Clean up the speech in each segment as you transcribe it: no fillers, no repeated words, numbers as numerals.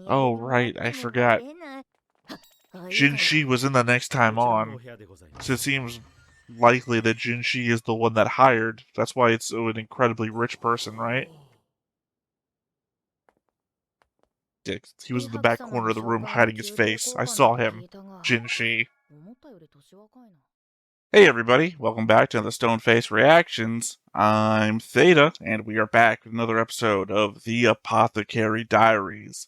Oh, right, I forgot. Jinshi was in the next time on, so it seems likely that Jinshi is the one that hired. That's why it's an incredibly rich person, right? He was in the back corner of the room hiding his face. I saw him. Jinshi. Hey everybody, welcome back to the Stoneface Reactions. I'm Theta, and we are back with another episode of the Apothecary Diaries.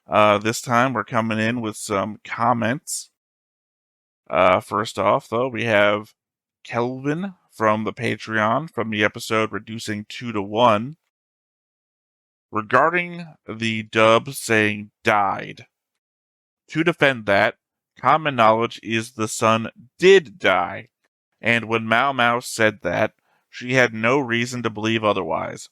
This time we're coming in with some comments. First off, though, we have Kelvin from the Patreon from the episode Reducing 2 to 1. Regarding the dub saying died. To defend that, common knowledge is the son did die, and when Maomao said that, she had no reason to believe otherwise.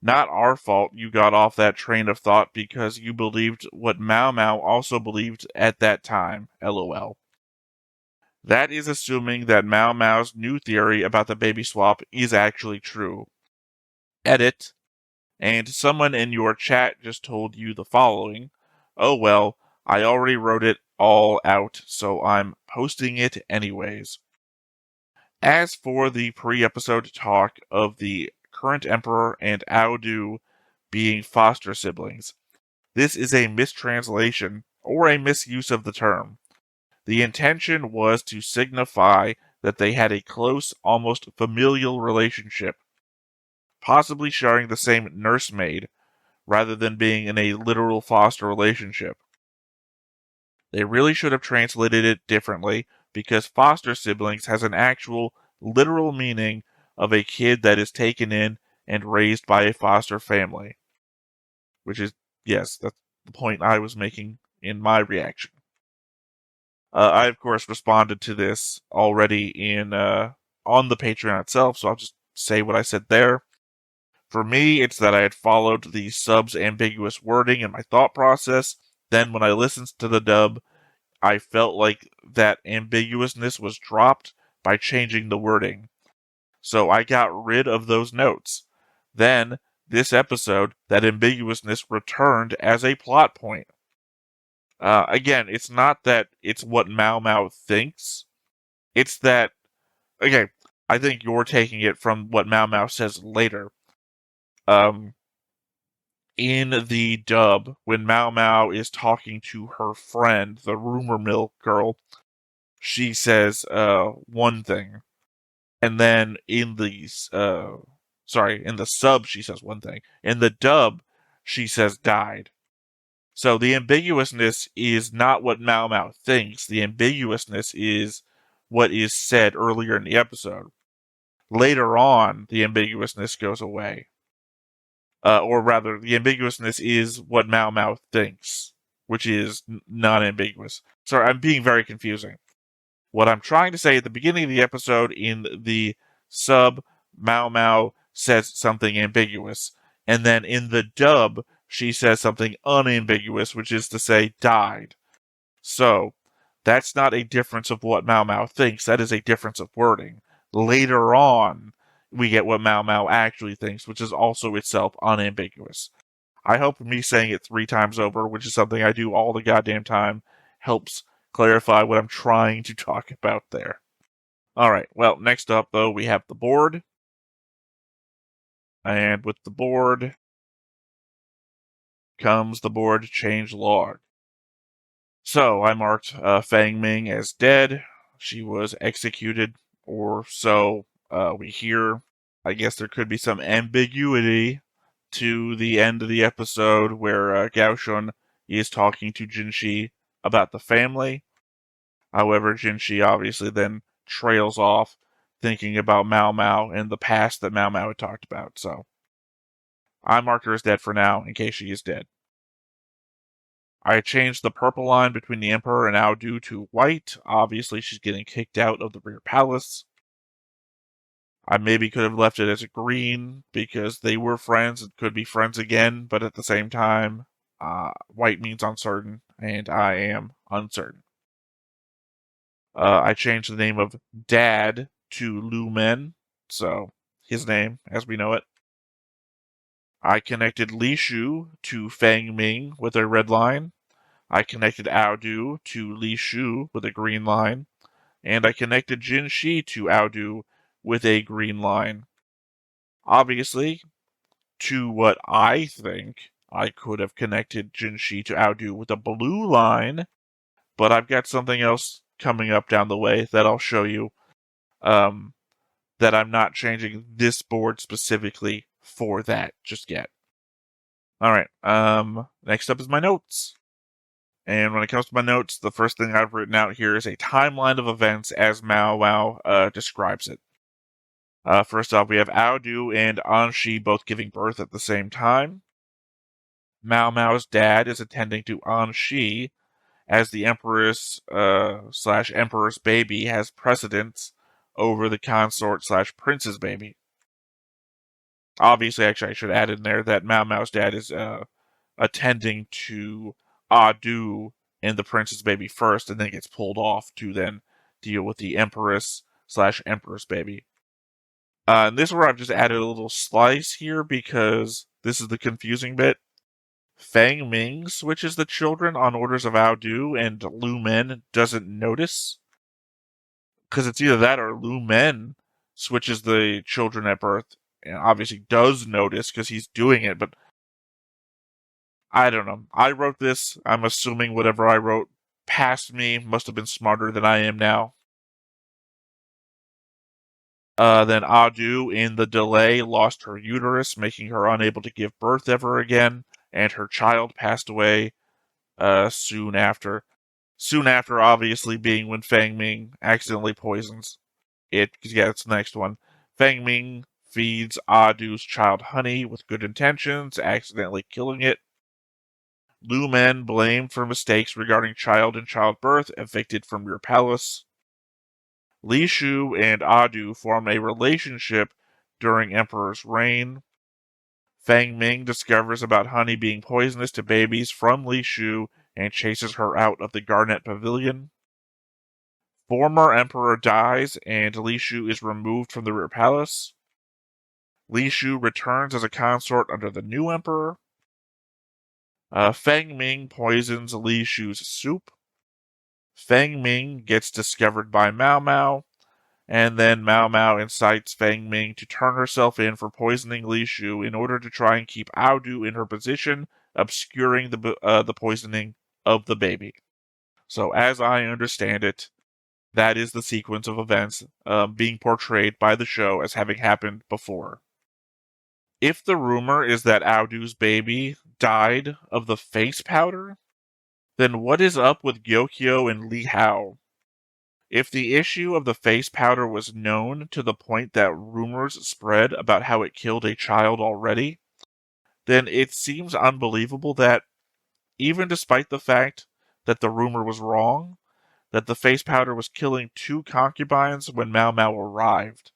Not our fault you got off that train of thought because you believed what Maomao also believed at that time, lol. That is assuming that Maomao's new theory about the baby swap is actually true. Edit. And someone in your chat just told you the following. Oh well, I already wrote it all out, so I'm posting it anyways. As for the pre-episode talk of the current emperor and Aodu being foster siblings, this is a mistranslation or a misuse of the term. The intention was to signify that they had a close, almost familial relationship, possibly sharing the same nursemaid, rather than being in a literal foster relationship. They really should have translated it differently, because foster siblings has an actual, literal meaning of a kid that is taken in and raised by a foster family. Which is, yes, that's the point I was making in my reaction. I, of course, responded to this already on the Patreon itself, so I'll just say what I said there. For me, it's that I had followed the sub's ambiguous wording in my thought process. Then, when I listened to the dub, I felt like that ambiguousness was dropped by changing the wording. So I got rid of those notes. Then, this episode, that ambiguousness returned as a plot point. Again, it's not that it's what Maomao thinks. It's that, okay, I think you're taking it from what Maomao says later. In the dub, when Maomao is talking to her friend, the rumor mill girl, she says one thing. And then in the in the sub she says one thing. In the dub, she says died. So the ambiguousness is not what Maomao thinks. The ambiguousness is what is said earlier in the episode. Later on, the ambiguousness goes away. Or rather, the ambiguousness is what Maomao thinks, which is non-ambiguous. Sorry, I'm being very confusing. What I'm trying to say at the beginning of the episode in the sub, Maomao says something ambiguous. And then in the dub, she says something unambiguous, which is to say, died. So, that's not a difference of what Maomao thinks, that is a difference of wording. Later on, we get what Maomao actually thinks, which is also itself unambiguous. I hope me saying it 3 times over, which is something I do all the goddamn time, helps clarify what I'm trying to talk about there. Alright, well, next up, though, we have the board. And with the board comes the board change log. So, I marked Fang Ming as dead. She was executed, or so we hear. I guess there could be some ambiguity to the end of the episode where Gaoshun is talking to Jinshi about the family. However, Jinshi obviously then trails off, thinking about Maomao and the past that Maomao had talked about. So, I marked her as dead for now, in case she is dead. I changed the purple line between the Emperor and Aodu to white. Obviously, she's getting kicked out of the rear palace. I maybe could have left it as green, because they were friends and could be friends again, but at the same time, white means uncertain, and I am uncertain. I changed the name of Dad to Lu Men, so his name as we know it. I connected Li Shu to Fang Ming with a red line. I connected Aodu to Li Shu with a green line. And I connected Jinshi to Aodu with a green line. Obviously, to what I think, I could have connected Jinshi to Aodu with a blue line, but I've got something else coming up down the way that I'll show you, that I'm not changing this board specifically for that just yet. Alright, next up is my notes. And when it comes to my notes, the first thing I've written out here is a timeline of events as Maomao describes it. First off, we have Aodu and Anshi both giving birth at the same time. Maomao's dad is attending to Anshi as the Empress slash Emperor's baby has precedence over the consort slash prince's baby. Obviously, actually, I should add in there that Maomao's dad is attending to Adu and the prince's baby first, and then gets pulled off to then deal with the Empress slash Emperor's baby. And this is where I've just added a little slice here because this is the confusing bit. Fang Ming switches the children on orders of Aodu, and Lu Men doesn't notice. Because it's either that or Lu Men switches the children at birth, and obviously does notice because he's doing it, but I don't know. I wrote this. I'm assuming whatever I wrote past me must have been smarter than I am now. Then Adu, in the delay, lost her uterus, making her unable to give birth ever again, and her child passed away soon after. Soon after, obviously, being when Fang Ming accidentally poisons it. Yeah, it's the next one. Fang Ming feeds Adu's child honey with good intentions, accidentally killing it. Lu Men, blamed for mistakes regarding child and childbirth, evicted from your palace. Li Shu and Adu form a relationship during Emperor's reign. Fang Ming discovers about honey being poisonous to babies from Li Shu and chases her out of the Garnet Pavilion. Former Emperor dies and Li Shu is removed from the rear palace. Li Shu returns as a consort under the new emperor. Fang Ming poisons Li Shu's soup. Fang Ming gets discovered by Maomao, and then Maomao incites Fang Ming to turn herself in for poisoning Li Shu in order to try and keep Aodu in her position, obscuring the poisoning of the baby. So, as I understand it, that is the sequence of events being portrayed by the show as having happened before. If the rumor is that Aodu's baby died of the face powder, then what is up with Gyokyo and Li Hao? If the issue of the face powder was known to the point that rumors spread about how it killed a child already, then it seems unbelievable that, even despite the fact that the rumor was wrong, that the face powder was killing 2 concubines when Maomao arrived,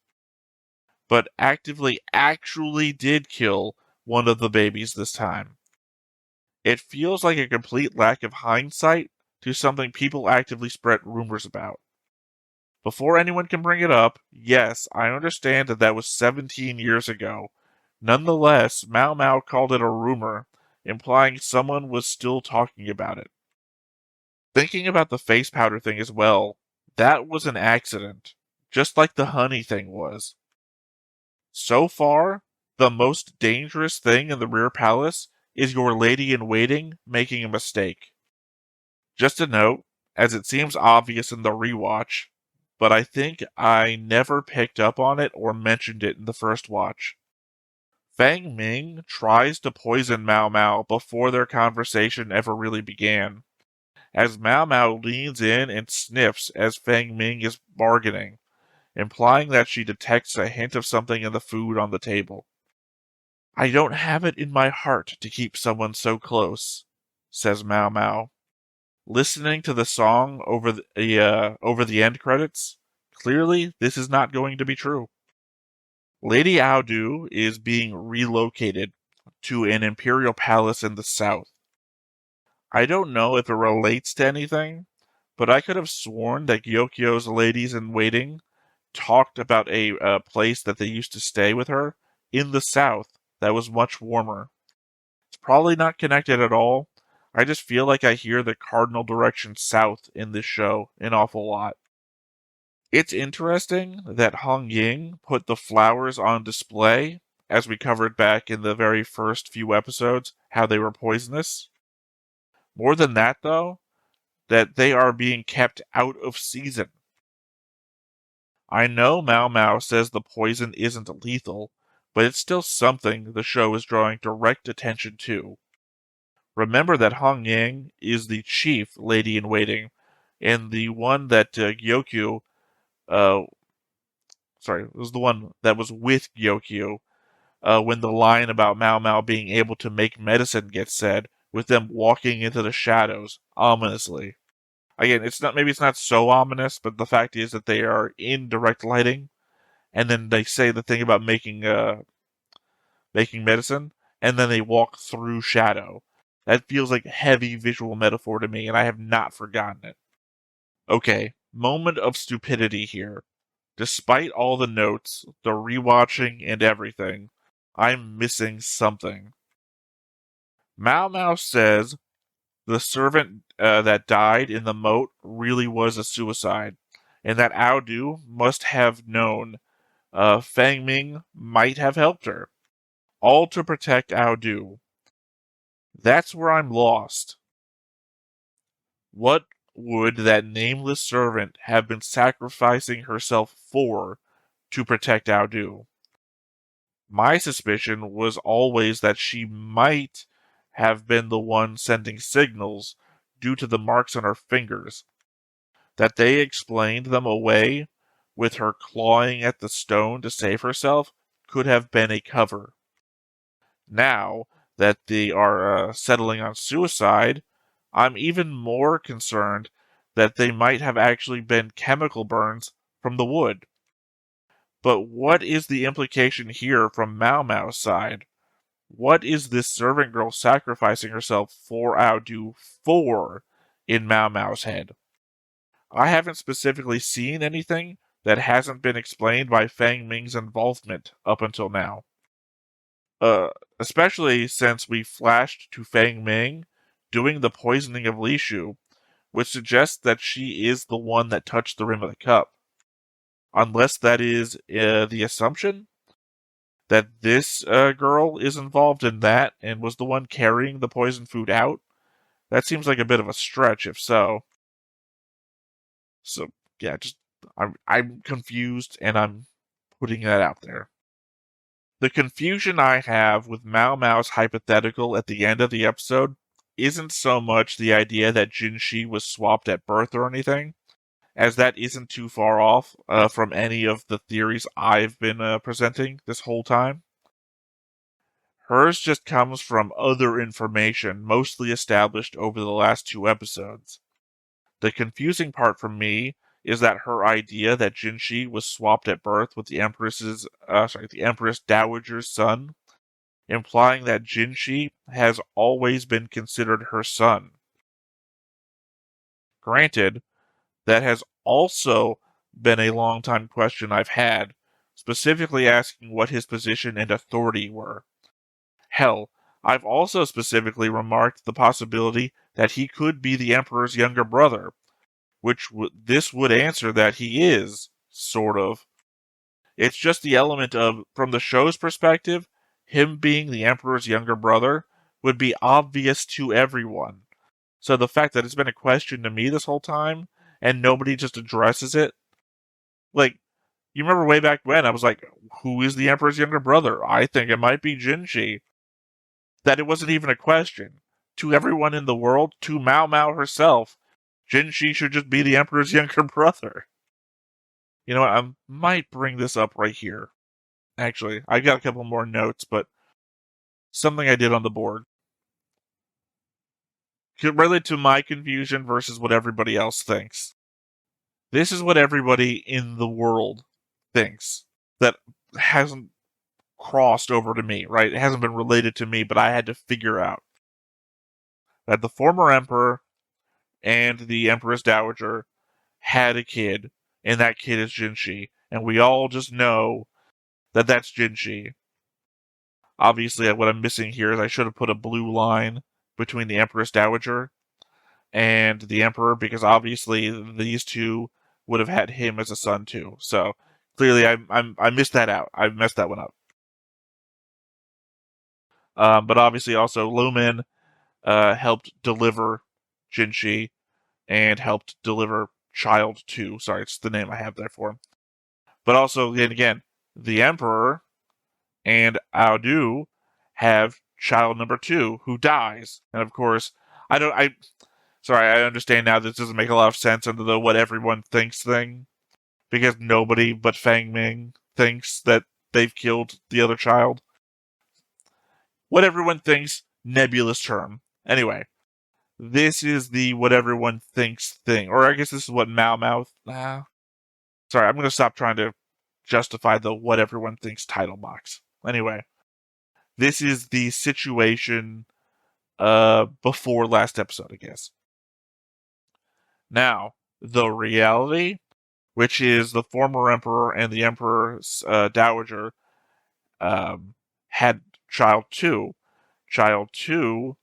but actually did kill one of the babies this time. It feels like a complete lack of hindsight to something people actively spread rumors about. Before anyone can bring it up, yes, I understand that was 17 years ago. Nonetheless, Maomao called it a rumor, implying someone was still talking about it. Thinking about the face powder thing as well, that was an accident, just like the honey thing was. So far, the most dangerous thing in the rear palace is your lady-in-waiting making a mistake. Just a note, as it seems obvious in the rewatch, but I think I never picked up on it or mentioned it in the first watch. Fang Ming tries to poison Maomao before their conversation ever really began, as Maomao leans in and sniffs as Fang Ming is bargaining, implying that she detects a hint of something in the food on the table. "I don't have it in my heart to keep someone so close," says Maomao. Listening to the song over the end credits, clearly this is not going to be true. Lady Aodu is being relocated to an imperial palace in the south. I don't know if it relates to anything, but I could have sworn that Gyokyo's ladies-in-waiting talked about a place that they used to stay with her in the south that was much warmer. It's probably not connected at all. I just feel like I hear the cardinal direction south in this show an awful lot. It's interesting that Hong Ying put the flowers on display, as we covered back in the very first few episodes, how they were poisonous. More than that, though, that they are being kept out of season. I know Maomao says the poison isn't lethal, but it's still something the show is drawing direct attention to. Remember that Hong Ying is the chief lady-in-waiting, and the one that Gyokyu, was the one that was with Gyokyu when the line about Maomao being able to make medicine gets said, with them walking into the shadows, ominously. Again, maybe it's not so ominous, but the fact is that they are in direct lighting, and then they say the thing about making medicine, and then they walk through shadow. That feels like heavy visual metaphor to me, and I have not forgotten it. Okay, moment of stupidity here. Despite all the notes, the rewatching, and everything, I'm missing something. Maomao says the servant that died in the moat really was a suicide, and that Aodu must have known Fang Ming might have helped her, all to protect Aodu. That's where I'm lost. What would that nameless servant have been sacrificing herself for to protect Aodu? My suspicion was always that she might have been the one sending signals due to the marks on her fingers. That they explained them away with her clawing at the stone to save herself could have been a cover. Now that they are settling on suicide, I'm even more concerned that they might have actually been chemical burns from the wood. But what is the implication here from Maomao's side? What is this servant girl sacrificing herself for Aodu for in Maomao's head? I haven't specifically seen anything that hasn't been explained by Fang Ming's involvement up until now. Especially since we flashed to Fang Ming doing the poisoning of Li Shu, which suggests that she is the one that touched the rim of the cup. Unless that is the assumption that this girl is involved in that and was the one carrying the poison food out. That seems like a bit of a stretch, if so. So, yeah, I'm confused, and I'm putting that out there. The confusion I have with Maomao's hypothetical at the end of the episode isn't so much the idea that Jinshi was swapped at birth or anything, as that isn't too far off from any of the theories I've been presenting this whole time. Hers just comes from other information mostly established over the last 2 episodes. The confusing part for me is that her idea that Jinshi was swapped at birth with the Empress Dowager's son, implying that Jinshi has always been considered her son. Granted, that has also been a long-time question I've had, specifically asking what his position and authority were. Hell, I've also specifically remarked the possibility that he could be the Emperor's younger brother, which this would answer that he is, sort of. It's just the element of, from the show's perspective, him being the Emperor's younger brother would be obvious to everyone. So the fact that it's been a question to me this whole time, and nobody just addresses it, like, you remember way back when, I was like, who is the Emperor's younger brother? I think it might be Jinshi. That it wasn't even a question. To everyone in the world, to Maomao herself, Jinshi should just be the Emperor's younger brother. You know what, I might bring this up right here. Actually, I got a couple more notes, but something I did on the board. Related to my confusion versus what everybody else thinks. This is what everybody in the world thinks that hasn't crossed over to me, right? It hasn't been related to me, but I had to figure out that the former emperor and the Empress Dowager had a kid, and that kid is Jinshi, and we all just know that that's Jinshi. Obviously, what I'm missing here is I should have put a blue line between the Empress Dowager and the Emperor, because obviously these two would have had him as a son too. So clearly, I missed that out. I messed that one up. But obviously, also Lumen helped deliver Jinshi and helped deliver Child 2. Sorry, it's the name I have there for him. But also, again, the Emperor and Aodu have child number 2 who dies. And of course, sorry, I understand now this doesn't make a lot of sense under the what everyone thinks thing, because nobody but Fang Ming thinks that they've killed the other child. What everyone thinks, nebulous term. Anyway, this is the what everyone thinks thing. Or I guess this is what Maomao. Sorry, I'm going to stop trying to justify the what everyone thinks title box. Anyway, this is the situation before last episode, I guess. Now, the reality, which is the former emperor and the emperor's dowager had child 2. Child 2,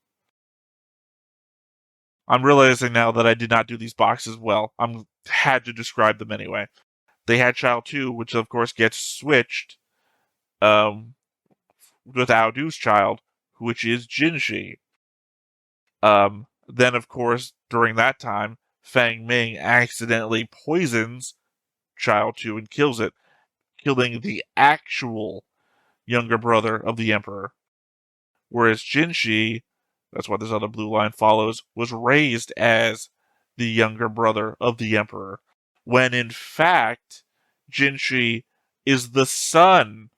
I'm realizing now that I did not do these boxes well. I had to describe them anyway. They had child 2, which of course gets switched with Aodu's child, which is Jinshi. Then, of course, during that time, Fang Ming accidentally poisons Child 2 and kills it, killing the actual younger brother of the Emperor. Whereas Jinshi, that's why this other blue line follows, was raised as the younger brother of the Emperor, when in fact, Jinshi is the son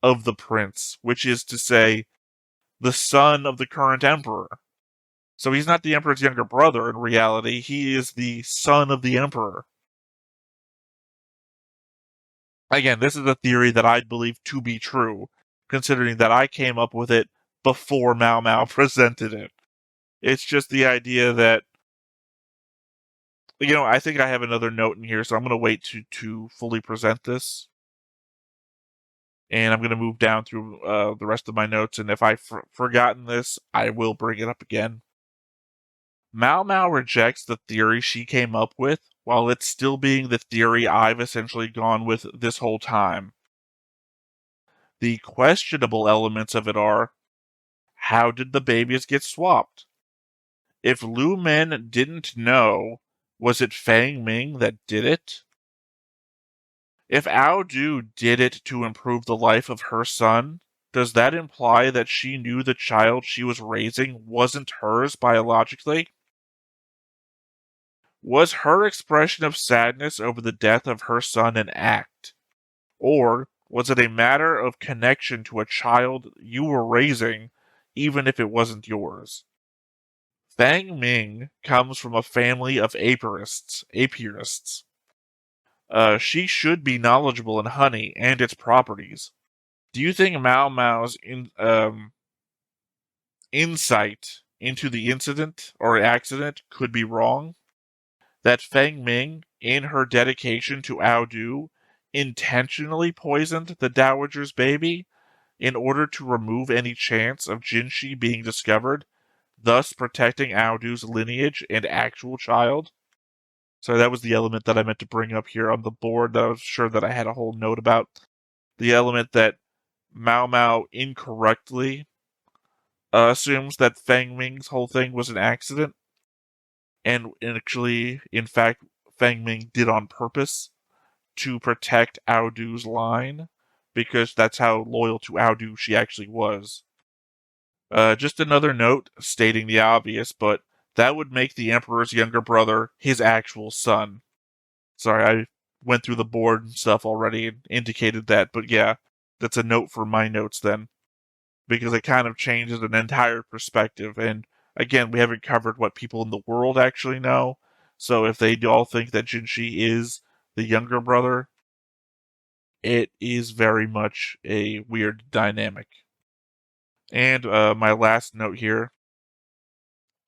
of the prince, which is to say, the son of the current emperor. So he's not the emperor's younger brother in reality, he is the son of the emperor. Again, this is a theory that I believe to be true, considering that I came up with it before Maomao presented it. It's just the idea that, I think I have another note in here, so I'm going to wait to fully present this. And I'm going to move down through the rest of my notes, and if I've forgotten this, I will bring it up again. Maomao rejects the theory she came up with, while it's still being the theory I've essentially gone with this whole time. The questionable elements of it are, how did the babies get swapped? If Lu Men didn't know, was it Fang Ming that did it? If Aodu did it to improve the life of her son, does that imply that she knew the child she was raising wasn't hers biologically? Was her expression of sadness over the death of her son an act? Or was it a matter of connection to a child you were raising, even if it wasn't yours? Fang Ming comes from a family of apiarists. She should be knowledgeable in honey and its properties. Do you think Maomao's insight into the incident or accident could be wrong? That Fang Ming, in her dedication to Aodu, intentionally poisoned the Dowager's baby in order to remove any chance of Jinshi being discovered, thus protecting Aodu's lineage and actual child? So that was the element that I meant to bring up here on the board that I was sure that I had a whole note about. The element that Maomao incorrectly assumes that Fang Ming's whole thing was an accident, and actually, in fact, Fang Ming did on purpose to protect Aodu's line, because that's how loyal to Aodu she actually was. Just another note stating the obvious, but that would make the Emperor's younger brother his actual son. Sorry, I went through the board and stuff already and indicated that, but yeah, that's a note for my notes then, because it kind of changes an entire perspective, and again, we haven't covered what people in the world actually know, so if they all think that Jinshi is the younger brother, it is very much a weird dynamic. And my last note here,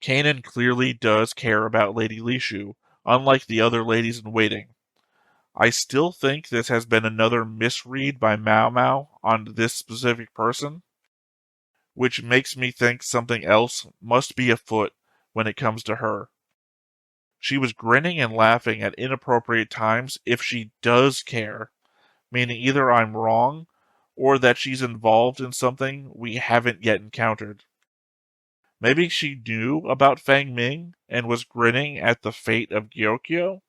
Kanan clearly does care about Lady Lishu, unlike the other ladies in waiting. I still think this has been another misread by Maomao on this specific person. which makes me think something else must be afoot when it comes to her. She was grinning and laughing at inappropriate times if she does care, meaning either I'm wrong or that she's involved in something we haven't yet encountered. Maybe she knew about Fang Ming and was grinning at the fate of Gyokyo,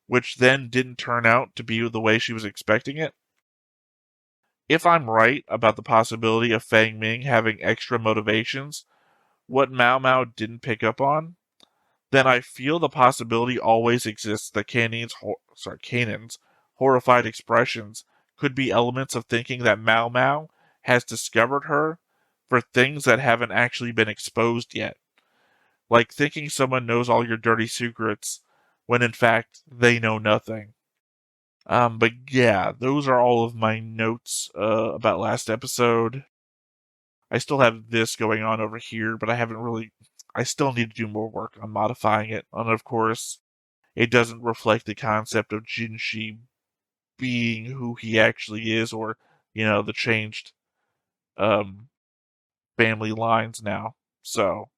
which then didn't turn out to be the way she was expecting it. If I'm right about the possibility of Fang Ming having extra motivations, what Maomao didn't pick up on, then I feel the possibility always exists that Kanan's horrified expressions could be elements of thinking that Maomao has discovered her for things that haven't actually been exposed yet. Like thinking someone knows all your dirty secrets when in fact they know nothing. But yeah, those are all of my notes about last episode. I still have this going on over here, but I still need to do more work on modifying it. And of course, it doesn't reflect the concept of Jinshi being who he actually is, or, the changed family lines now. So,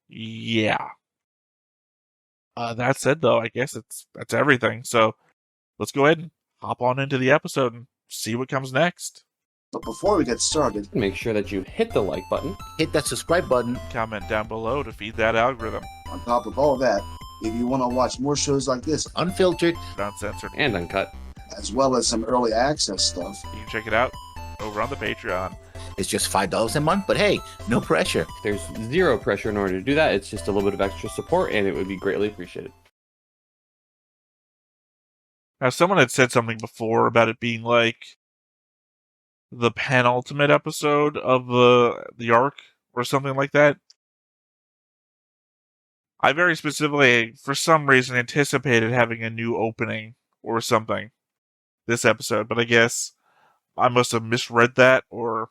yeah. That said, though, I guess that's everything. So, let's go ahead and hop on into the episode and see what comes next. But before we get started, make sure that you hit the like button, hit that subscribe button, comment down below to feed that algorithm. On top of all that, if you want to watch more shows like this, unfiltered, uncensored, and uncut, as well as some early access stuff, you can check it out over on the Patreon. It's just $5 a month, but hey, no pressure. There's zero pressure in order to do that. It's just a little bit of extra support, and it would be greatly appreciated. Now, someone had said something before about it being like the penultimate episode of the arc or something like that. I very specifically, for some reason, anticipated having a new opening or something this episode, but I guess I must have misread that, or,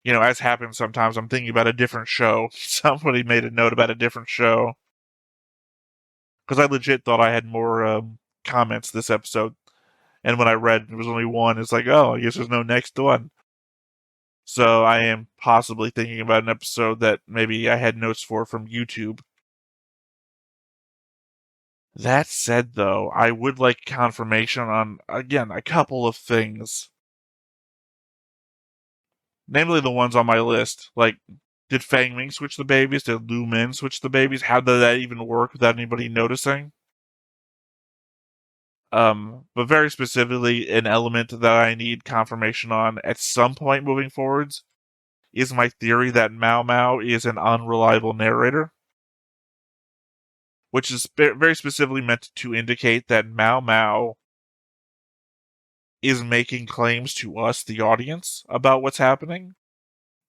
as happens sometimes, I'm thinking about a different show. Somebody made a note about a different show. Because I legit thought I had more comments this episode. And when I read there was only one, it's like, oh, I guess there's no next one. So I am possibly thinking about an episode that maybe I had notes for from YouTube. That said, though, I would like confirmation on, again, a couple of things. Namely the ones on my list. Like, did Fang Ming switch the babies? Did Lu Min switch the babies? How did that even work without anybody noticing? But very specifically, an element that I need confirmation on at some point moving forwards is my theory that Maomao is an unreliable narrator, which is very specifically meant to indicate that Maomao is making claims to us, the audience, about what's happening,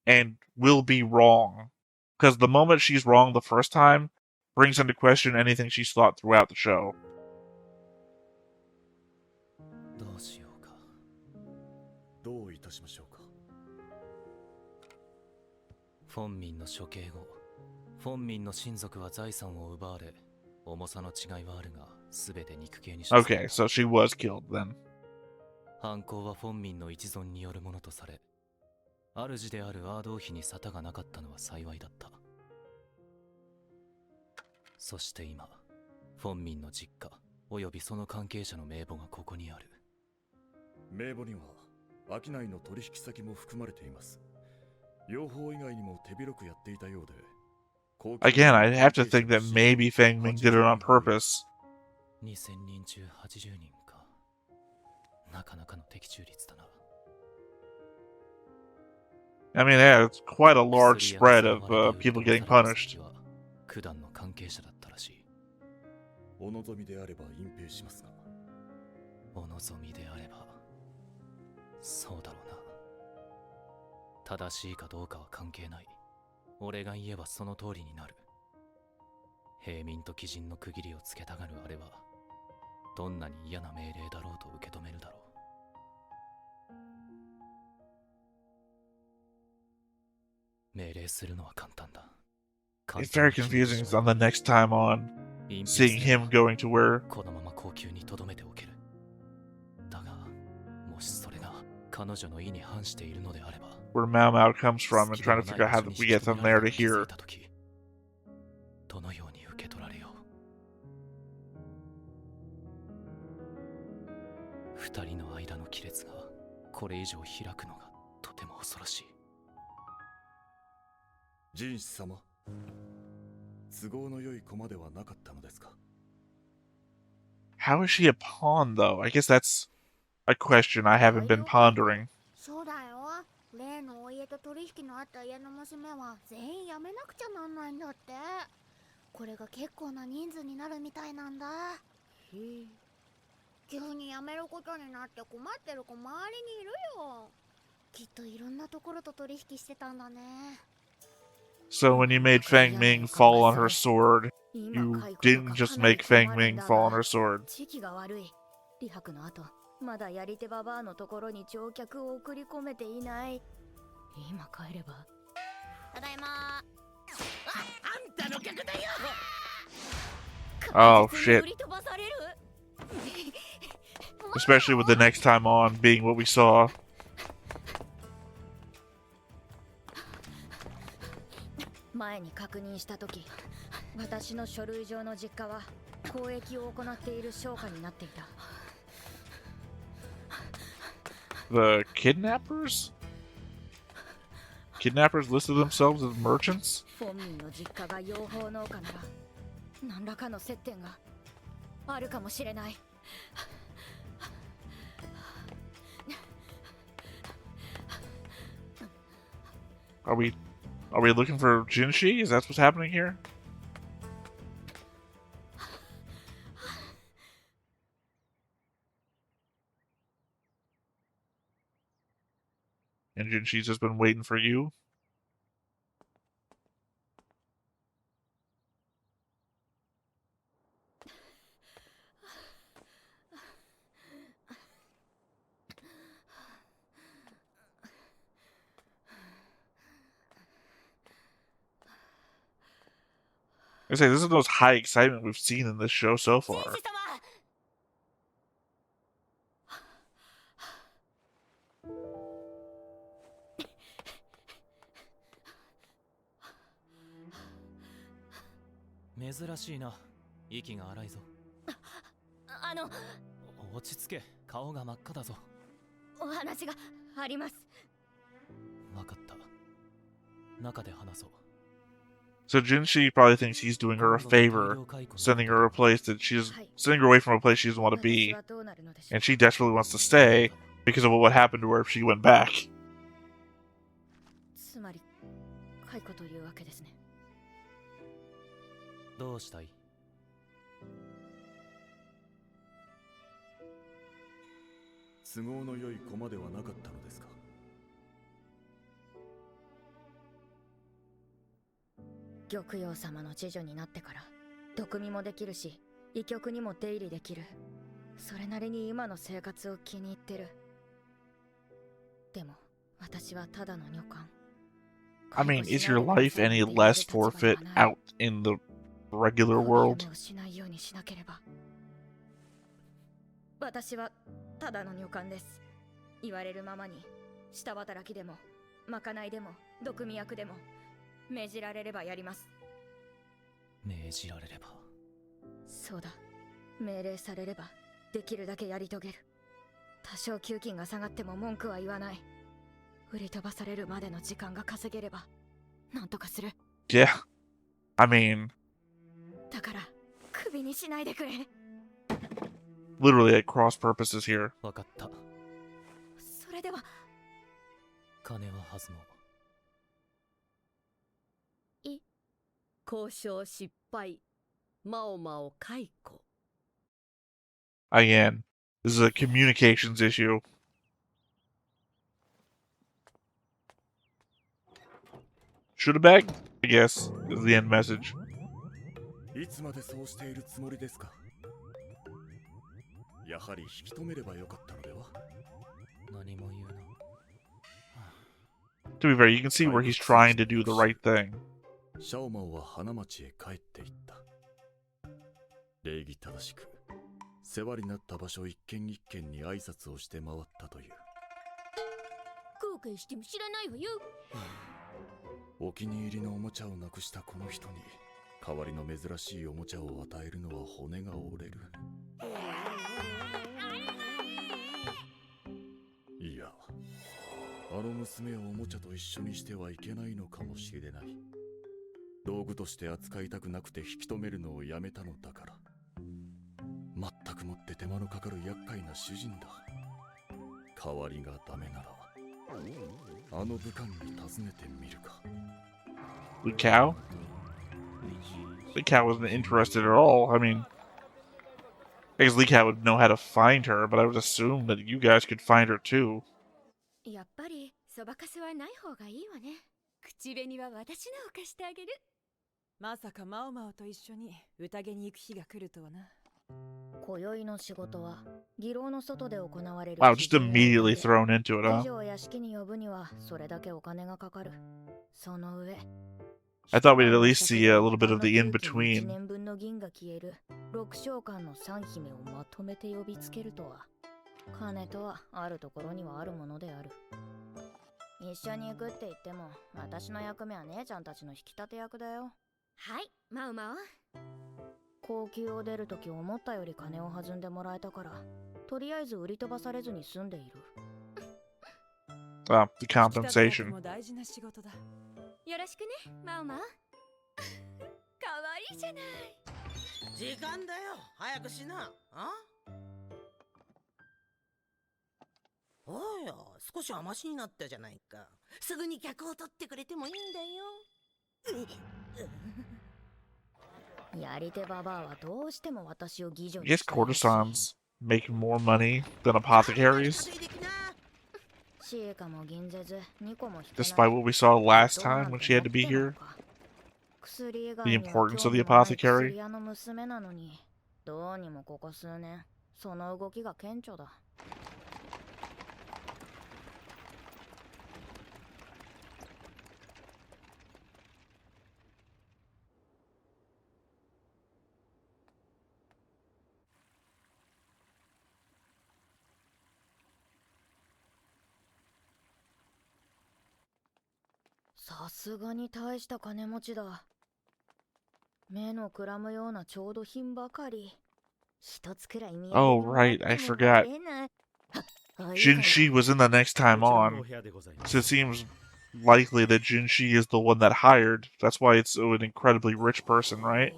and will be wrong. Because the moment she's wrong the first time brings into question anything she's thought throughout the show. Okay, so she was killed then. 犯行はフォンミンの一存によるものとされ、主であるアードー妃に沙汰がなかったのは幸いだった。そして今、フォンミンの実家およびその関係者の名簿がここにある。名簿には商いの取引先も含まれています。養蜂以外にも手広くやっていたようで。Again, I'd have to think that maybe Fang Ming did it on purpose. 2000人中80人か。なかなかの的中率だな。I mean, yeah, it's quite a large spread of people getting punished. 九段の関係者だったらしい。お望みであれば隠蔽しますが。お望みであれば、そうだろうな。正しいかどうかは関係ない。俺が言えばその通りになる。平民と貴人の区切りをつけたがるあれは、どんなに嫌な命令だろうと受け止めるだろう。命令するのは簡単だ。It's very confusing on the next time on, seeing him going to where... このまま高級に留めておける。だが、もしそれが彼女の意に反しているのであれば。where Maomao comes from and trying to figure out how we get from there to here. どのように受け取られよう。二人の間の亀裂がこれ以上開くのがとても恐ろしい。jinshi様、都合の良い駒ではなかったのですか？ How is she a pawn, though? I guess that's a question I haven't been pondering. そうだよ。例のお家と取引のあった家の娘は全員辞めなくちゃなんないんだって。これが結構な人数になるみたいなんだ。へえ。急に辞めることになって困ってる子周りにいるよ。きっといろんなところと取引してたんだね。So when you made Fang Ming fall on her sword, you didn't just make Fang Ming fall on her sword. 時期が悪い。李白の後、まだやり手ババアのところに乗客を送り込めていない。今帰れば。ただいま。あんたの客だよ。Oh shit. Especially with the next time on being what we saw. 前に確認したとき、私の書類上の実家は交易を行っている商家になっていた。The kidnappers? Kidnappers listed themselves as merchants? 本民の実家が養蜂農家なら何らかの接点があるかもしれない。Are we looking for jinshi? Is that what's happening here? And jinshi's just been waiting for you? I say, this is the most high excitement we've seen in this show so far. 珍しいな。息が荒いぞ。落ち着け。顔が真っ赤だぞ。お話があります。わかった。中で話そう。So Jinshi probably thinks he's doing her a favor, sending her a place that sending her away from a place she doesn't want to be, and she desperately wants to stay because of what happened to her if she went back. つまり解雇というわけですね。どうしたい？都合の良い駒ではなかったのですか？玉葉様の次女になってから毒味もできるし医局にも出入りできる。それなりに今の生活を気に入ってる。でも私はただの女官。I mean, is your life any less forfeit out in the regular world? 私はただの女官です。言われるままに下働きでもまかないでも毒味役でも命じられればやります。命じられれば。そうだ。命令されればできるだけやり遂げる。多少給金が下がっても文句は言わない。売り飛ばされるまでの時間が稼げればなんとかする。Yeah. I mean... だから首にしないでくれ。Literally at cross purposes here. わかった。それでは金は弾もう。交渉失敗。マオマオ解雇。Again, this is a communications issue. Should have bagged, I guess, is the end message. いつまでそうしているつもりですか？やはり引き止めればよかったのでは？何も言うな。To be fair, you can see where he's trying to do the right thing. シャオマオは花町へ帰っていった。礼儀正しく世話になった場所一軒一軒に挨拶をして回ったという。介しても知らないわよ。お気に入りのおもちゃをなくしたこの人に代わりの珍しいおもちゃを与えるのは骨が折れる。いや、あの娘をおもちゃと一緒にしてはいけないのかもしれない。道具として扱いたくなくて引き止めるのをやめたのだから。全くもって手間のかかる厄介な主人だ。代わりがダメならあの武官に尋ねてみるか。 The cow? The cow wasn't interested at all. I mean, I guess the cow would know how to find her, but I would assume that you guys could find her too. やっぱりそばかすはない方がいいわね。口紅は私のを貸してあげる。まさかマオマオと一緒に宴に行く日が来るとはな。今宵の仕事は議論の外で行われる。Wow, just immediately thrown into it, 議 huh? 場を屋敷に呼ぶにはそれだけお金がかかる。その上 I thought we'd at least see a little bit of the in-between. 1年分の銀が消える6召喚の3姫をまとめて呼びつけるとは、金とはあるところにはあるものである。一緒に行くって言っても私の役目は姉ちゃんたちの引き立て役だよ。はい、マオマオ。高級を出るとき思ったより金を弾んでもらえたから、とりあえず売り飛ばされずに済んでいる。Ah, the compensation. も大事な仕事だ。よろしくね、マオマオ。かわいいじゃない。時間だよ、早くしな。あ？おや、少し甘しになったじゃないか。すぐに客を取ってくれてもいいんだよ。やり手ババアはどうしても私を議場 I に guess したいらしい。 courtesans make more money than apothecaries, シエカも銀ゼズ2個も引かない。 despite what we saw last time when she had to be here. 薬以外 The には importance of the 興味もない apothecary. 薬屋の娘なのに、どうにもここ数年その動きが顕著だ。さすがに大した金持ちだ。目のくらむような調度品ばかり。一つくらい見える。 Oh, right, I forgot. Jinshi was in the next time on, so it seems likely that Jinshi is the one that hired. That's why it's an incredibly rich person, right?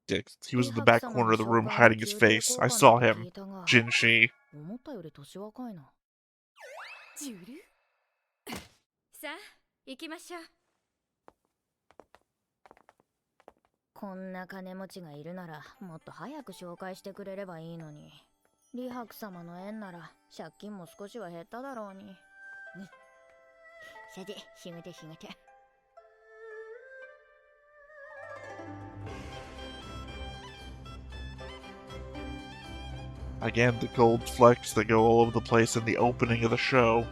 Dick, he was in the back corner of the room hiding his face. I saw him. Jinshi. 思ったより年若いな。ジュル？さあ、行きましょう。こんな金持ちがいるならもっと早く紹介してくれればいいのに。李白様の縁なら借金も少しは減っただろうに。さて、仕事仕事。Again, the gold flecks that go all over the place in the opening of the show.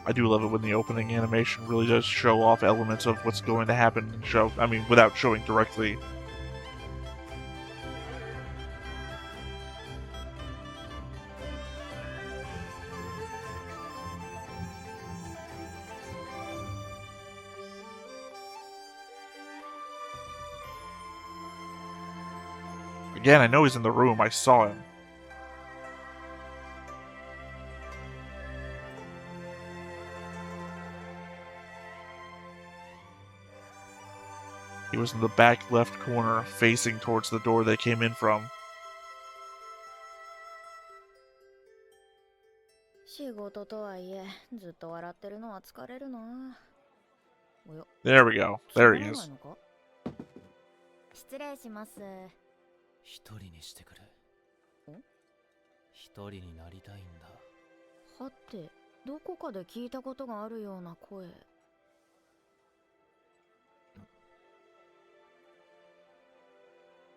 I do love it when the opening animation really does show off elements of what's going to happen in the show. I mean, without showing directly. Again, I know he's in the room. I saw him. He was in the back left corner, facing towards the door they came in from. 仕事とはいえ、ずっと笑ってるのは疲れるな。おや、 There we go. There he つまらない is. のか？失礼します。一人にしてくれ。ん？一人になりたいんだ。はて、どこかで聞いたことがあるような声。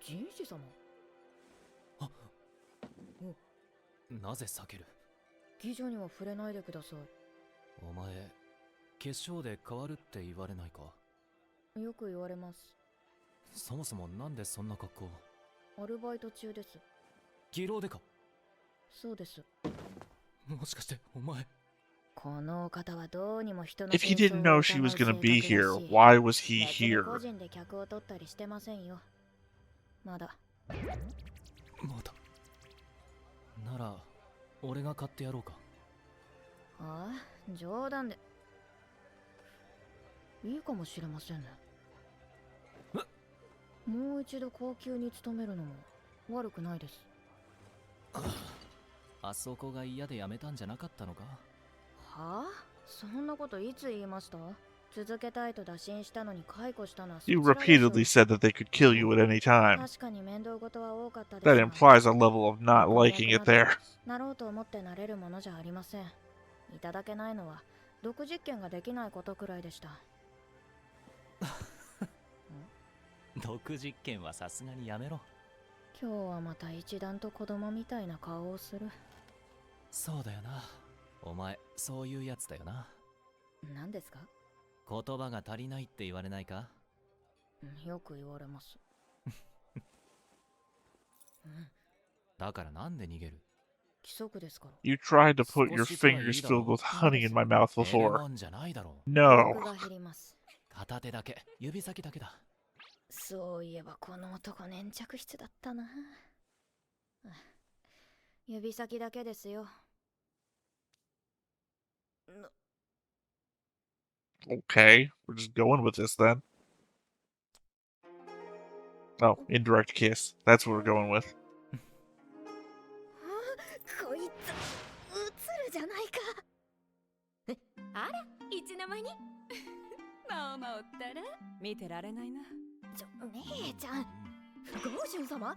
jinshi様。なぜ避ける？議場には触れないでくださお前、決勝で変わるって言われないか？い。よく言われます。そもそもなんでそんな格好？アルバイト中です。技能でか。そうです。もしかしてお前。このお方はどうにも人の If he 戦 didn't 争を know she 疑う was 性 gonna 格 be だ here, し、 why was he 別に個 here? 人で客を取ったりしてませんよ。まだ。まだ。なら俺が買ってやろうか。ああ、冗談で。いいかもしれませんね。もう一度高級に勤めるのも悪くないです。あそこが嫌で辞めたんじゃなかったのか。はあ、そんなこといつ言いました？続けたいと打診したのに解雇したのはそち You らでしょ。 repeatedly said that they could kill you at any time. 確かに面倒事は多かったです That が、 implies a level of not 見込み liking 役 it など there. なろうと思ってなれるものじゃありません。いただけないのは毒実験ができないことくらいでした。毒実験はさすがにやめろ。今日はまた一段と子供みたいな顔をする。そうだよな。お前そういうやつだよな。何ですか？言葉が足りないって言われないか？よく言われます。だからなんで逃げる？規則ですから。 You tried to put your fingers filled with honey in my mouth 減る before. もんじゃないだろう。 No. 毒が減ります。片手だけ、指先だけだ。そういえばこの男粘着質だったな。指先だけですよ。Okay, we're just going with this then. Oh, indirect kiss. That's what we're going with. こいつ映るじゃないか。あら、いつの間にマオマオったら見てられないな。姉ちゃん、ゴージュン様。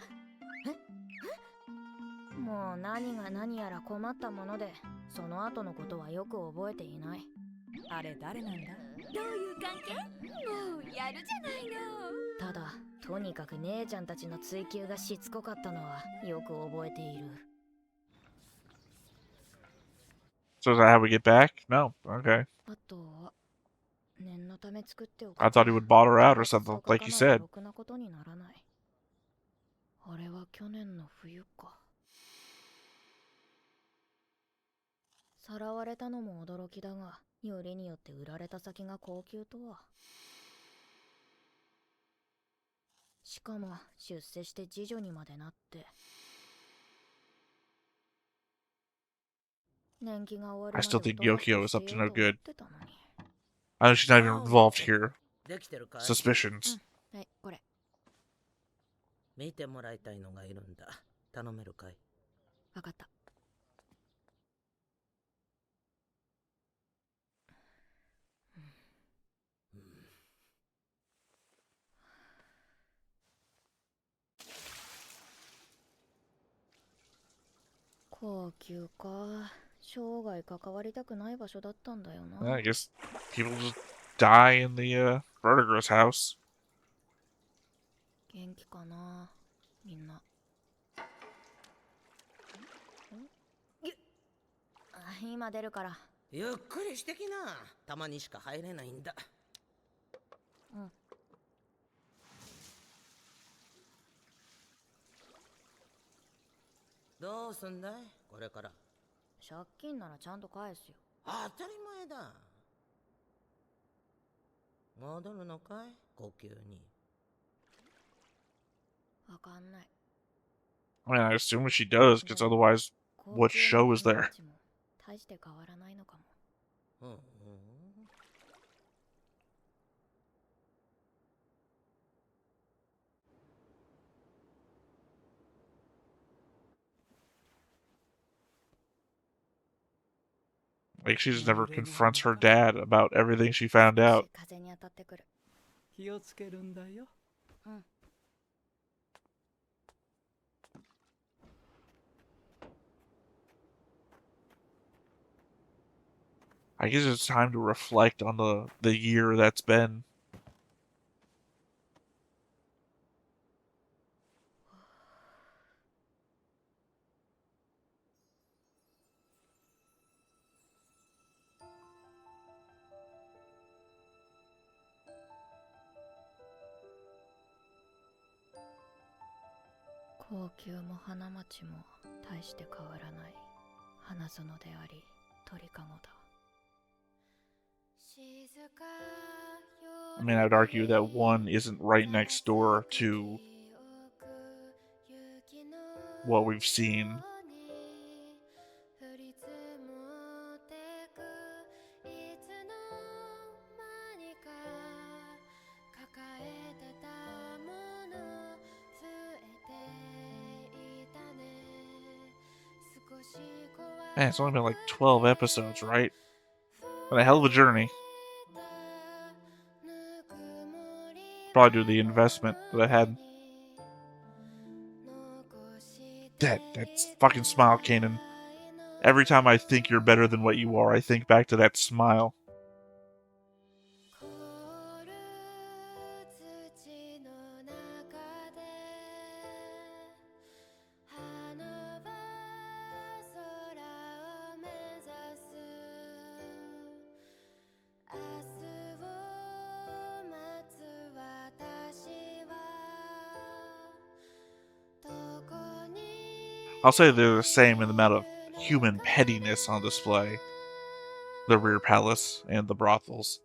もう何が何やら困ったもので、その後のことはよく覚えていない。あれ誰なんだ？どういう関係？もうやるじゃないの。ただ、とにかく姉ちゃんたちの追求がしつこかったのはよく覚えている。So is that how we get back? No. Okay. あとは念のため作っておく。 I thought he would bot her out or something, like you said. ろくなことにならない。あれは去年の冬か。さらわれたのも驚きだが、よりによって売られた先が高級とは。しかも出世して次女にまでなって。年季が終わるま I で still think おとなしく Yokio is し up て to よ no うと思 good. ってたのに。 I know she's not even involved here. できてるかい？ Suspicions. はい、これ。見てもらいたいのがいるんだ。頼めるかい？わかった。高級か。生涯関わりたくない場所だったんだよな。 I guess people just die in the Vertigo's house. 元気かな、みんな。今出るから。ゆっくりしてきな。たまにしか入れないんだ。うん。どうすんだいこれから？借金ならちゃんと返すよ。当たり前だ。戻るのかい呼吸に。わかんない。 I mean, I assume she does, because otherwise, what show is there? 大して変わらないのかも。うんうん。Like, she just never confronts her dad about everything she found out. 風に当たってくる。気をつけるんだよ。うん。I guess it's time to reflect on the year that's been. 王宮も花街も大して変わらない花園であり鳥かごだ。I mean, I'd argue that one isn't right next door to what we've seen. Man, it's only been like 12 episodes, right? Been a hell of a journey. Probably due to the investment that I had. That fucking smile, Kanan. Every time I think you're better than what you are, I think back to that smile. I'll say they're the same in the amount of human pettiness on display. The rear palace and the brothels.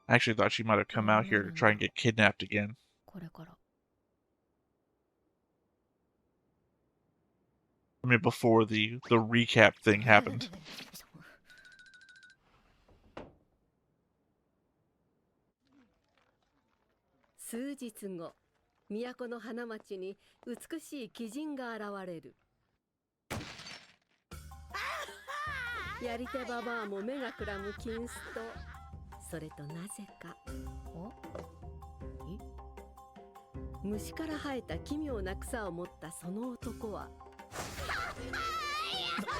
I actually thought she might have come out here to try and get kidnapped again. I mean, before the recap thing happened. 数日後、都の花町に美しい貴人が現れる。やり手ババアも目がくらむ金子と、それとなぜか、虫から生えた奇妙な草を持ったその男は、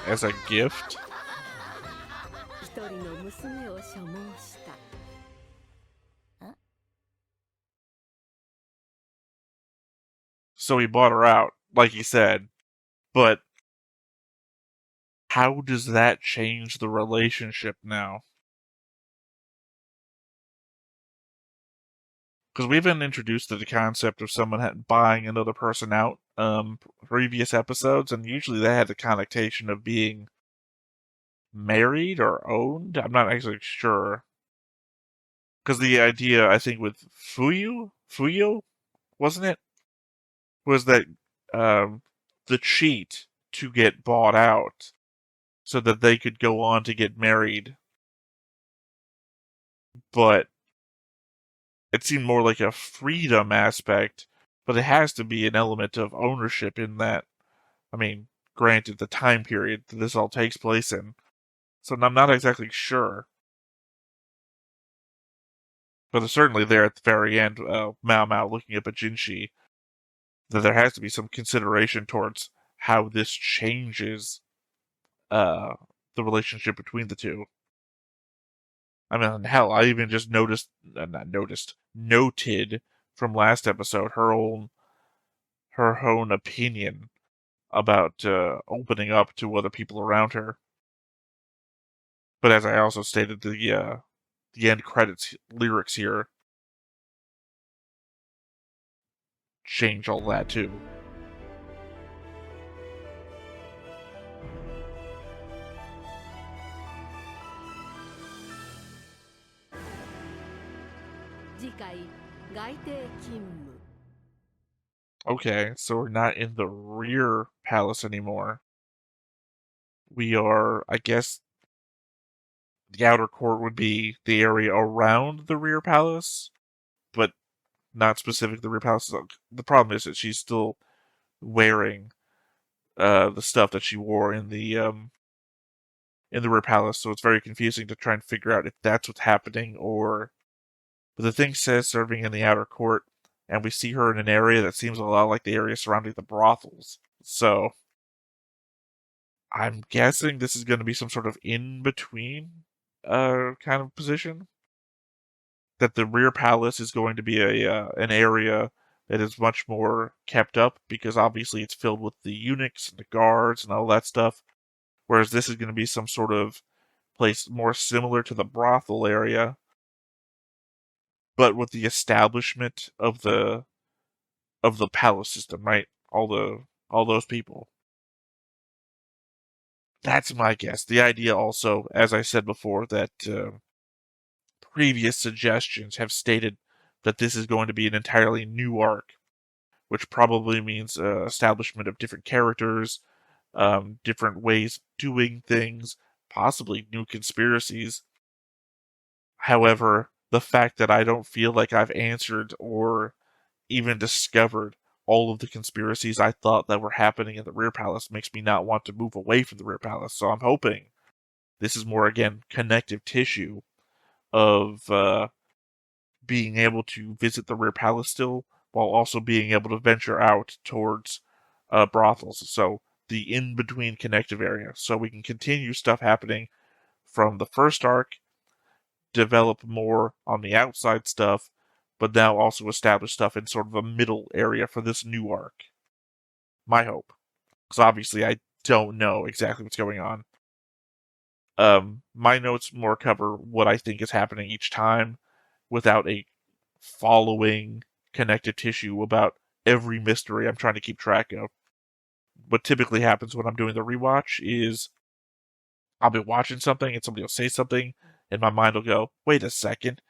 As a gift? 一人の娘を所望した。So he bought her out, like he said. But how does that change the relationship now? Because we've been introduced to the concept of someone buying another person out previous episodes, and usually that had the connotation of being married or owned. I'm not actually sure. Because the idea, I think, with Fuyo, wasn't it? Was that the cheat to get bought out so that they could go on to get married. But it seemed more like a freedom aspect, but it has to be an element of ownership in that. I mean, granted, the time period that this all takes place in. So I'm not exactly sure. But it's certainly there at the very end, Maomao looking up at Jinshi, that there has to be some consideration towards how this changes the relationship between the two. I mean, hell, I even just noted from last episode her own opinion about opening up to other people around her. But as I also stated, the end credits lyrics here change all that too. Okay, so we're not in the rear palace anymore. We are, I guess, the outer court would be the area around the rear palace, but not specific the rear palace. The problem is that she's still wearing the stuff that she wore in the rear palace, so it's very confusing to try and figure out if that's what's happening or. But the thing says serving in the outer court, and we see her in an area that seems a lot like the area surrounding the brothels. So I'm guessing this is going to be some sort of in-between kind of position. That the rear palace is going to be an area that is much more kept up because obviously it's filled with the eunuchs and the guards and all that stuff. Whereas this is going to be some sort of place more similar to the brothel area, but with the establishment of the palace system, right? All those people. That's my guess. The idea also, as I said before, that previous suggestions have stated that this is going to be an entirely new arc, which probably means establishment of different characters, different ways of doing things, possibly new conspiracies. However, the fact that I don't feel like I've answered or even discovered all of the conspiracies I thought that were happening in the rear palace makes me not want to move away from the rear palace. So I'm hoping this is more, again, connective tissue of being able to visit the rear palace still, while also being able to venture out towards brothels. So the in-between connective area. So we can continue stuff happening from the first arc, develop more on the outside stuff, but now also establish stuff in sort of a middle area for this new arc. My hope. Because obviously I don't know exactly what's going on. My notes more cover what I think is happening each time without a following connective tissue about every mystery I'm trying to keep track of. What typically happens when I'm doing the rewatch is I'll be watching something and somebody will say something and my mind will go, wait a second,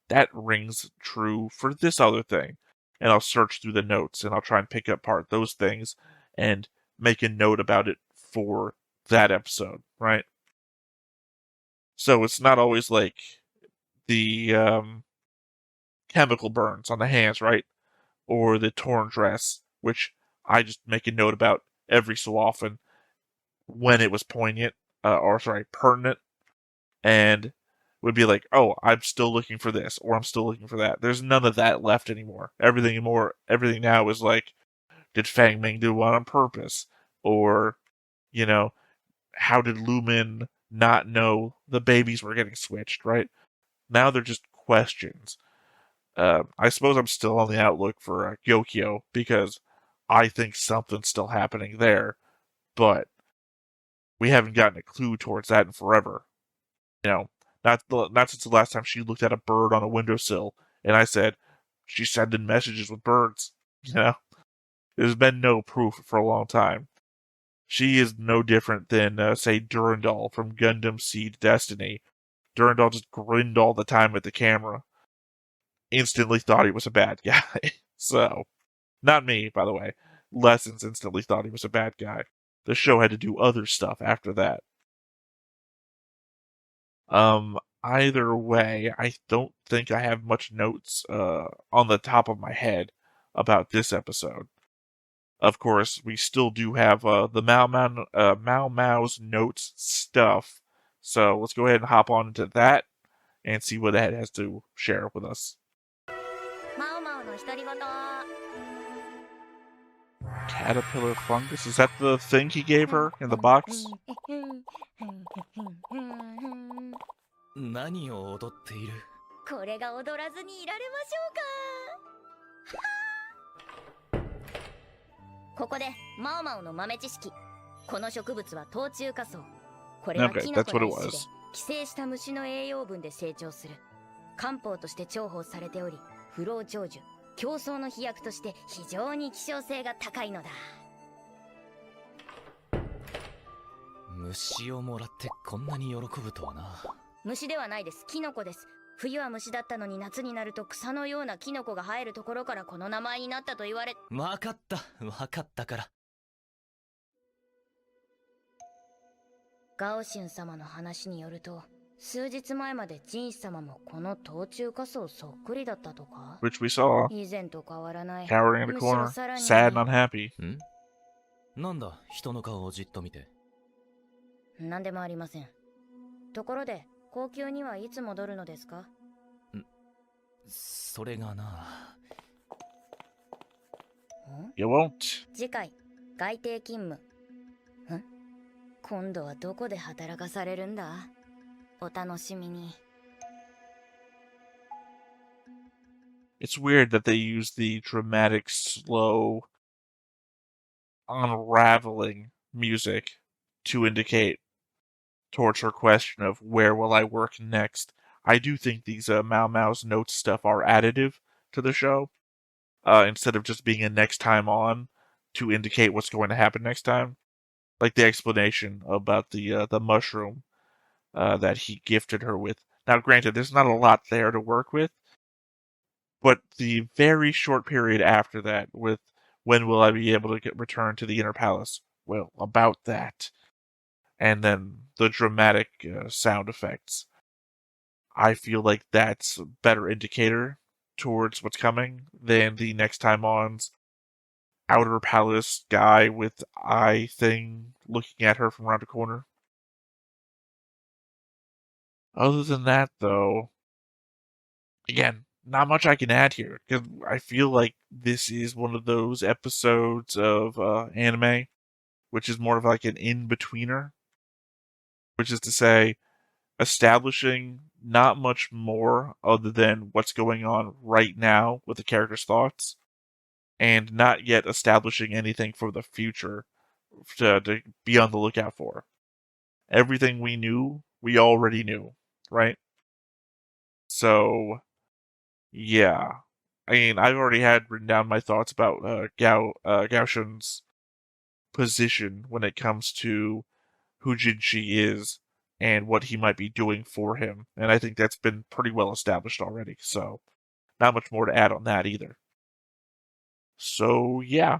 that rings true for this other thing. And I'll search through the notes and I'll try and pick apart those things and make a note about it for that episode, right? So it's not always like the chemical burns on the hands, right? Or the torn dress, which I just make a note about every so often when it was poignant, pertinent, and would be like, oh, I'm still looking for this, or I'm still looking for that. There's none of that left anymore. Everything now is like, did Fang Ming do it on purpose? Or, how did Lumin not know the babies were getting switched, right? Now they're just questions. I suppose I'm still on the outlook for Gyokyo, because I think something's still happening there, but we haven't gotten a clue towards that in forever. Not since the last time she looked at a bird on a windowsill, and I said, she's sending messages with birds. There's been no proof for a long time. She is no different than, say, Durandal from Gundam Seed Destiny. Durandal just grinned all the time at the camera. Instantly thought he was a bad guy. So, not me, by the way. Lessons instantly thought he was a bad guy. The show had to do other stuff after that. Either way, I don't think I have much notes on the top of my head about this episode. Of course, we still do have the Maomao's notes stuff, so let's go ahead and hop on into that and see what it has to share with us. Maomao no Hitorigoto. Caterpillar fungus? Is that the thing he gave her in the box? 何を踊っている？これが踊らずにいられましょうか。ここでマオマオの豆知識。この植物は冬虫夏草。これはキノコの一種で寄生した虫の栄養分で成長する。漢方として重宝されており、不老長寿、競争の飛躍として非常に希少性が高いのだ。虫をもらってこんなに喜ぶとはな。虫ではないです。キノコです。冬は虫だったのに夏になると草のようなキノコが生えるところからこの名前になったと言われ。わかったから。ガオシュン様の話によると、数日前までジンシ様もこの冬中仮装そっくりだったとか which we saw. 以前と変わらない。 Cowering in the むしろ corner, さらに sad and unhappy. なんだ、人の顔をじっと見て。なんでもありません。ところで、高級にはいつ戻るのですか？それがな。You won't. 次回、外邸勤務。今度はどこで働かされるんだ？お楽しみに。 It's weird that they use the dramatic, slow, unraveling music to indicate towards her question of where will I work next. I do think these Maomao's notes stuff are additive to the show, instead of just being a next time on to indicate what's going to happen next time. Like the explanation about the mushroom that he gifted her with. Now, granted, there's not a lot there to work with, but the very short period after that, with when will I be able to return to the Inner Palace? Well, about that. And then the dramatic sound effects. I feel like that's a better indicator towards what's coming than the next time on's Outer Palace guy with eye thing looking at her from around the corner. Other than that, though, again, not much I can add here, because I feel like this is one of those episodes of anime, which is more of like an in-betweener, which is to say, establishing not much more other than what's going on right now with the character's thoughts, and not yet establishing anything for the future to be on the lookout for. Everything we knew, we already knew, right? So, yeah. I mean, I've already had written down my thoughts about Gao Shun's position when it comes to who Jinshi is and what he might be doing for him. And I think that's been pretty well established already, so not much more to add on that either. So, yeah.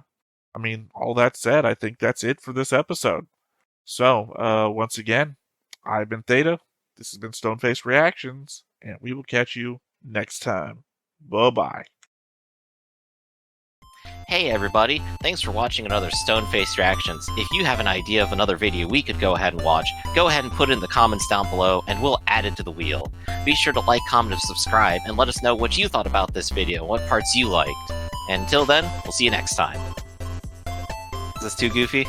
I mean, all that said, I think that's it for this episode. So, once again, I've been Theta, this has been Stoneface Reactions, and we will catch you next time. Bye-bye. Hey everybody, thanks for watching another Stoneface Reactions. If you have an idea of another video we could go ahead and watch, go ahead and put it in the comments down below and we'll add it to the wheel. Be sure to like, comment, and subscribe, and let us know what you thought about this video, what parts you liked. And until then, we'll see you next time. Is this too goofy?